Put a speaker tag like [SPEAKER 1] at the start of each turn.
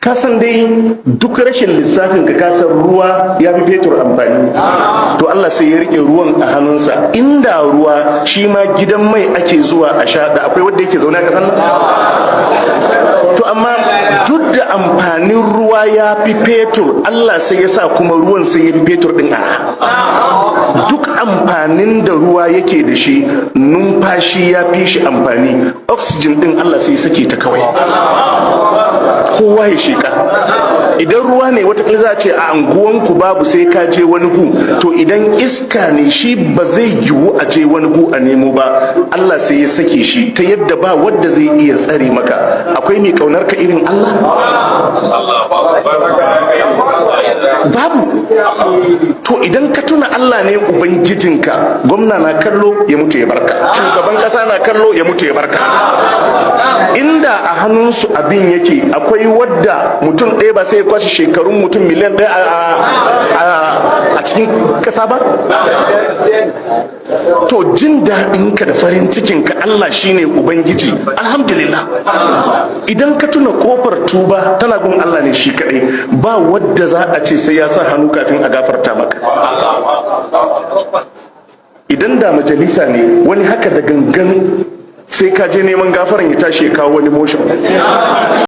[SPEAKER 1] kasan dai duk rashin lissafin ka kasan ruwa ya fi fetur amfani, to Allah sai ya rike ruwan a hannunsa. Inda ruwa shi ma gidan mai ake zuwa a sha, da akwai wanda yake zaune a kasan nan? To amma duk da amfanin ruwa ya fi fetur, Allah sai ya sa kuma ruwan sai ya fi fetur din arha. Duk amfanin da ruwa yake da shi, numfashi ya fi shi amfani, oxygen din Allah sai ya sake ta kawai, kowa ya sheka. Idan ruwa ne watakila za a ce a anguwanku babu sai ka je wani gu, to idan iska ne shi ba zai yiwu a je wani gu a nemo ba, Allah sai ya sake shi ta yadda ba wadda zai iya tsare maka. Akwai mai kaunar ka irin Allah? Babu. To idan ka tuna Allah ne ubangijinka, gwamna na kallo ya mutu ya barka, shugaban kasa na kallo ya mutu ya barka. Inda a hannunsu abin yake, akwai wadda mutum ɗaya ba sai ya kwashe shekarun mutum miliyan ɗaya a cikin kasa ba? To jin daɗinka da farin cikinka Allah shine ubangiji, alhamdulillah. Idan ka tuna kofar tuba tana gun Allah ne shi kaɗai, ba wadda za a ce sai ya sa hannu kafin a gafarta maka. Idan da majalisa ne, wani haka da gangan sai ka je neman gafaran ya tashi ya kawo wani motion.